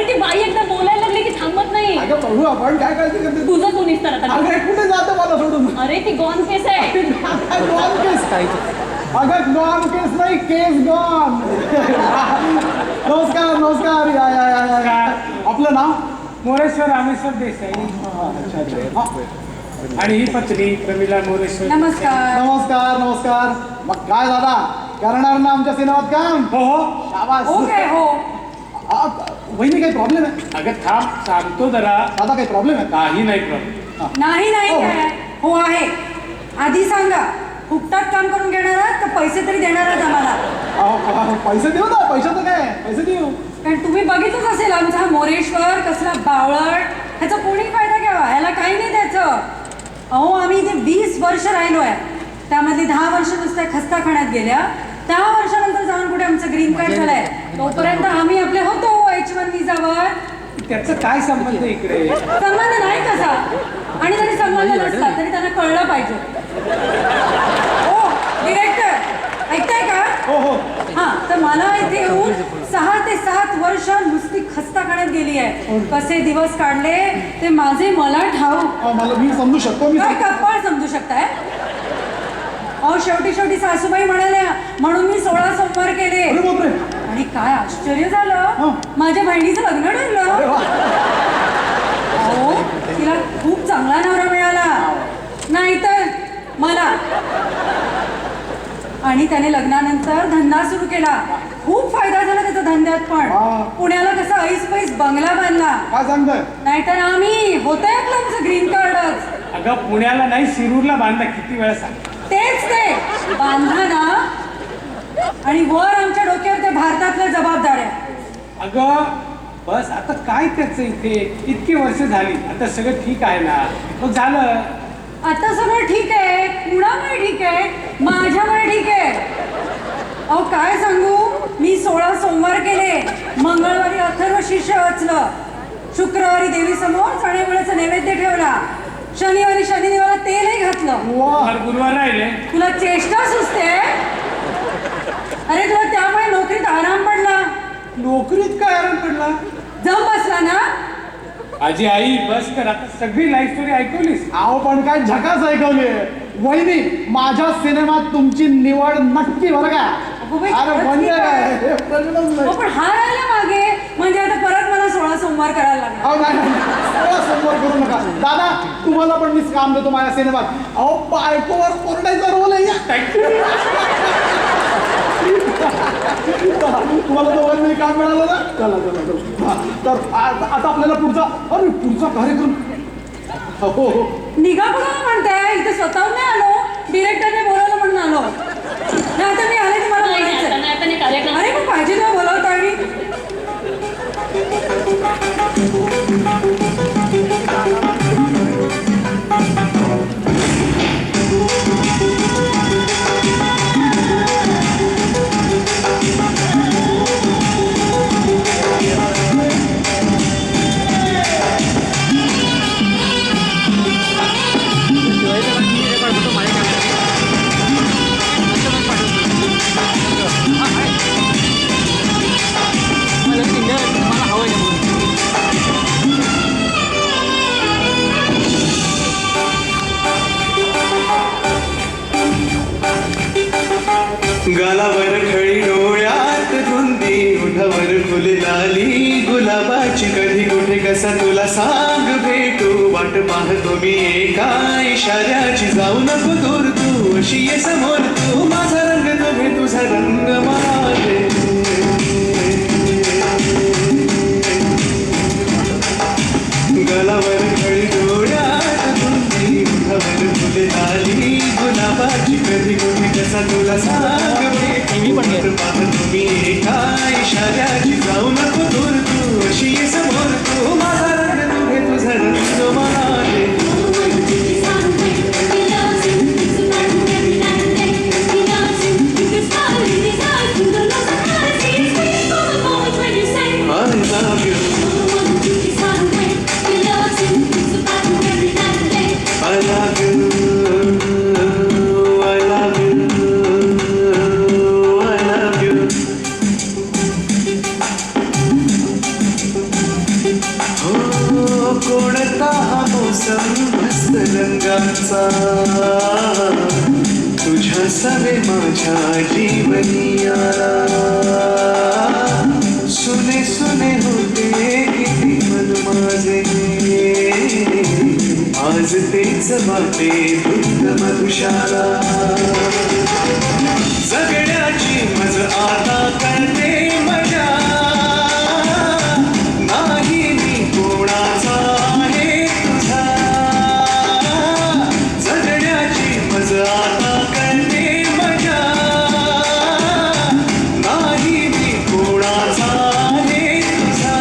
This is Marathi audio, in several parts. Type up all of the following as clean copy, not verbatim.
अरे ती बाई एकदा बोलायला लागली की थांबत नाही. अगं बघू आपण काय करायचं करते तुझं तू निसतर आता. अरे कुठे जातं मला सोडून. अरे ती गॉन केस आहे. गॉन केस अगं गॉन केस नाही केस गॉन. नमस्कार नमस्कार या या या या आपलं नाव मोरेश्वर रामेश्वर देसाई. आणि ही पत्नी प्रमिला मोरेश्वर. नमस्कार. नमस्कार नमस्कार. मग काय दादा करणार ना आमच्या सिनेमात काम. हो हो. शाबास. हो काय हो. वहिनी काही प्रॉब्लेम आहे. अगं थांब सांगतो जरा. दादा काही प्रॉब्लेम आहे. काही नाही प्रॉब्लेम. नाही नाही काय हो आहे. आधी सांगा फुकटात काम करून घेणार आहात का पैसे तरी देणार आहात आम्हाला. पैसे देऊ ना पैशाचं काय पैसे देऊ. कारण तुम्ही बघितलंच असेल आमचा हा मोरेश्वर कसला बावळट. ह्याचा कोणी फायदा घ्यावा ह्याला काही नाही त्याचं. अहो आम्ही इथे 20 वर्ष राहिलो आहे. त्यामधली 10 वर्ष नुसत्या खस्ताखान्यात गेल्या. 10 वर्षानंतर जाऊन कुठे आमचं ग्रीन कार्ड झालंय. तोपर्यंत आम्ही आपले होतो H1 विजावर. त्याचं काय संबंध इकडे. संबंध नाही कसा. आणि जरी संबंध नसला तरी त्यांना कळलं पाहिजे. ओ डिरेक्टर ऐकताय का. हो हो. हा तर मला इथे येऊन 6 ते 7 वर्ष नुसती खस्ताखान्यात गेली आहे. कसे दिवस काढले ते माझे मला ठाऊक. मला मी समजू शकतो. मी काय कपाळ समजू शकताय. अहो शेवटी सासूबाई म्हणाल्या म्हणून मी 16 सोमवार केले. अरे बापरे. आणि काय आश्चर्य झालं माझ्या बहिणीचं लग्न ठरलं. अहो तिला खूप चांगला नवरा मिळाला नाहीतर मला. आणि त्याने लग्नानंतर धंदा सुरू केला. खूप फायदा झाला त्याचा धंद्यात पण. पुण्याला कसा ऐस पैस बंगला बांधला. काय सांगताय. नाहीतर आम्ही होतंय आपलं आमचं ग्रीन कार्डच. अगं पुण्याला नाही शिरूरला बांधला. किती वेळा सांग. तेच ते बांधा ना. आणि वर आमच्या डोक्यावर त्या भारतातल्या जबाबदाऱ्या. अगं बस आता काय त्याचं इथे. इतकी वर्ष झाली आता सगळं ठीक आहे ना. मग झालं. आता सगळं ठीक आहे. कुणामुळे ठीक आहे. माझ्यामुळे ठीक आहे. अहो काय सांगू मी 16 सोमवार केले. मंगळवारी अथर्व शीर्ष वाचलं. शुक्रवारी देवीसमोर चणेवळ्याचा नैवेद्य ठेवला. शनिवारी शनिदेवाला तेलही घातलं. गुरुवार राहिले. तुला चेष्टा सुचते. अरे तुला त्यामुळे नोकरीत आराम पडला. नोकरीत काय आराम पडला. जम बसला ना. आजी आई बस कर आता. सगळी लाईफ स्टोरी ऐकवलीस. अहो पण काय झकास ऐकवली. वहिनी माझ्या सिनेमात तुमची निवड नक्की बरं का. अरे म्हणजे काय पण हा राहिला मागे म्हणजे आता परत मला 16 सोमवार करायला लागला. अहो नाही 16 सोमवार करू नका. दादा तुम्हाला पण मीच काम देतो माझ्या सिनेमात. अहो बायकोवर कोरडायचा रोल आहे. तुम्हाला दोघांनी काम मिळालं ना. चला चला चला. तर आता आपल्याला पुढचा कार्यक्रम. हो निघा कोणाला म्हणताय. इथे स्वतःहून नाही आलो. डिरेक्टरने बोलावलं म्हणून आलो. नाही आता मी आले तुम्हाला बोलायचं. अरे पण पाहिजे तेव्हा बोलावता. आणि गालावर खळी डोळ्यात धुंदी ओठावर फुल लाली गुलाबाची कधी कुठे कसा तुला सांग भेटू वाट पाहतो मी एका इशाऱ्याची जाऊ नको दूर तू अशी ये समोर तू माझा रंग नव्हे तुझा रंग माझे गालावर खळी डोळ्यात धुंदी ओठावर फुल लाली गुलाबाची कधी कुठे कसा तुला सांग तुम्ही एका इशाऱ्याची जाऊ नको दूर तू अशी ये समोर तू माझा रंग नव्हे तुझा रंग माझे I love you. नाही आला सुने सुने होते किती मन माझे आज तेच वाटे दुग्ध मधुशाला जगण्याची मज आता करते मजा नाही मी कोणाचा आहे तुझा जगण्याची मज आता करते मजा नाही मी कोणाचा आहे तुझा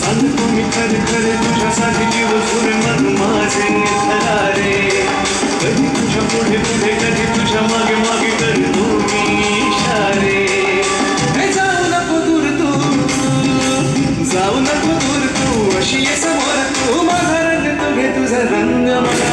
सांगतो मी खरे खरे तुझ्यासाठी जीव सुर मन माझे धरारे कधी तुझ्या पुढे पुढे कधी तुझ्या मागे मागे करतो मी इशारे हे जाऊ नको दूर तू अशी ये समोर तू माझा रंग तू घे तुझा रंग मला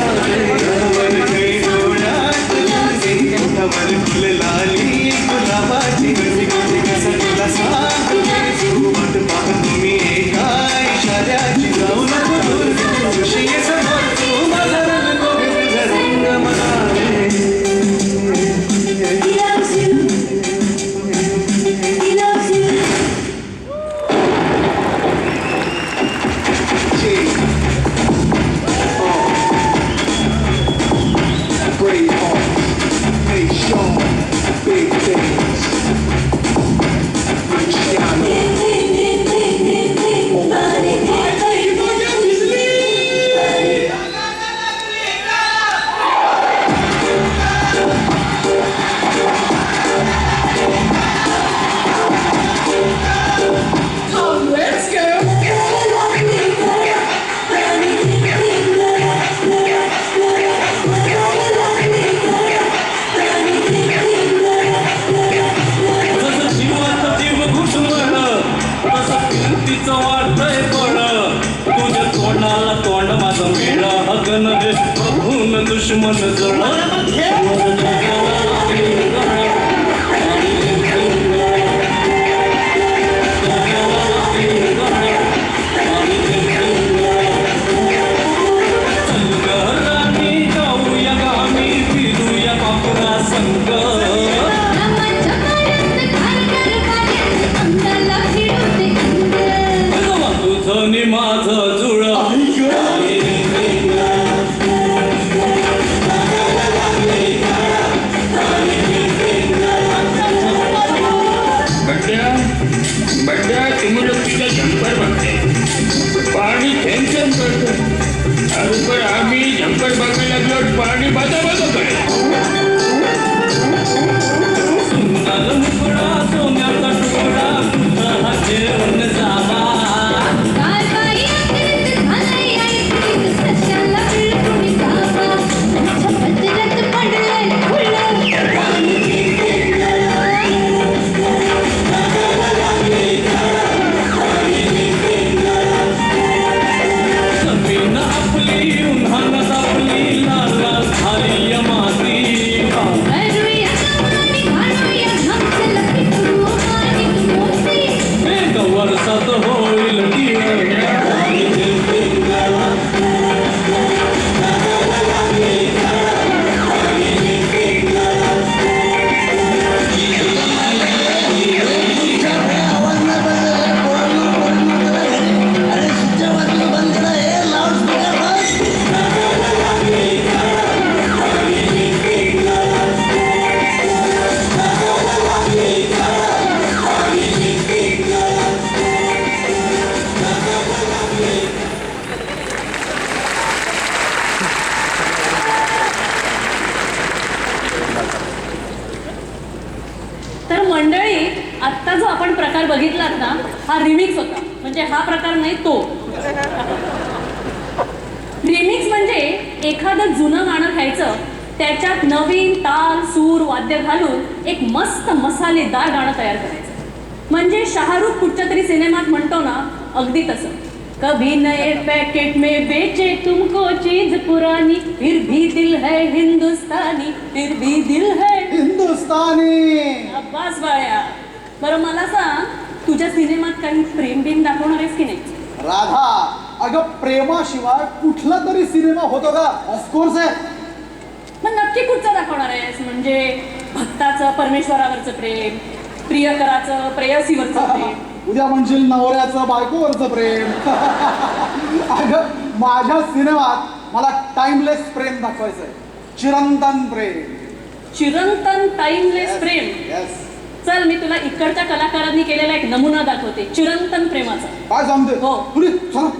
दे डोळ्यात तुझे ओठावर फुल लाली गुलाबाची कधी कधी कसं तुला सांगते तू वाट पाहतो मी एका इशाऱ्याची जाऊ नको दूर तू अशी ये समोर तू माझा रंग तू घे तुझा रंग मला दे दुश्मन जाऊया गामी फिरूया बापुरा संग तुझं नि माझं जुळ बड्या तुम्ही लोक तिच्या झंपर बघते पाणी टेन्शन करतो अरे पण आम्ही झंपर बघायला लागलो पाणी बाजा बाजा करे सोन्याचा तुकडा तुझा जेवण जावा आत्ता जो आपण प्रकार बघितलात ना हा रिमिक्स होता म्हणजे हा प्रकार नाही तो रिमिक्स म्हणजे एखादं जुनं गाणं घ्यायचं त्याच्यात नवीन ताल सूर वाद्य घालून एक मस्त मसालेदार गाणं तयार करायचं म्हणजे शाहरुख कुठच्या तरी सिनेमात म्हणतो ना अगदी तसं कभी नए पैकेट में बेचे तुमको चीज पुरानी फिर भी दिल है हिंदुस्तानी फिर भी दिल है हिंदुस्तानी अब्बास बाळ्या बरं मला सांग तुझ्या सिनेमात काही प्रेम बिम दाखवणार आहेस की नाही राधा अगं प्रेमाशिवाय कुठला तरी सिनेमा होतो का ऑफकोर्स आहे मग नक्की कुठचा दाखवणार आहेस म्हणजे भक्ताचं परमेश्वरावरचं प्रेम, प्रियकराचं प्रेयसीवरचं प्रेम. उद्या म्हणशील नवऱ्याचं बायकोवरचं प्रेम. अगं माझ्या सिनेमात मला टाइमलेस प्रेम दाखवायचंय, चिरंतन प्रेम. चिरंतन टाइमलेस प्रेम. येस. चल मी तुला इकडच्या कलाकारांनी केलेला एक नमुना दाखवते चिरंतन प्रेमाचा. काय सांगते? हो. पुढे चला.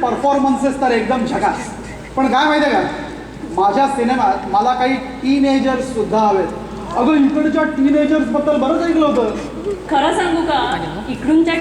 परफॉर्मन्सेस तर एकदम झकास. पण काय माहिती आहे का, माझ्या सिनेमात मला काही टीनेजर्स सुद्धा हवेत. अगं इकडच्या टीनेजर्स बद्दल बरंच ऐकलं होतं. खरं सांगू का, इकडूनच्या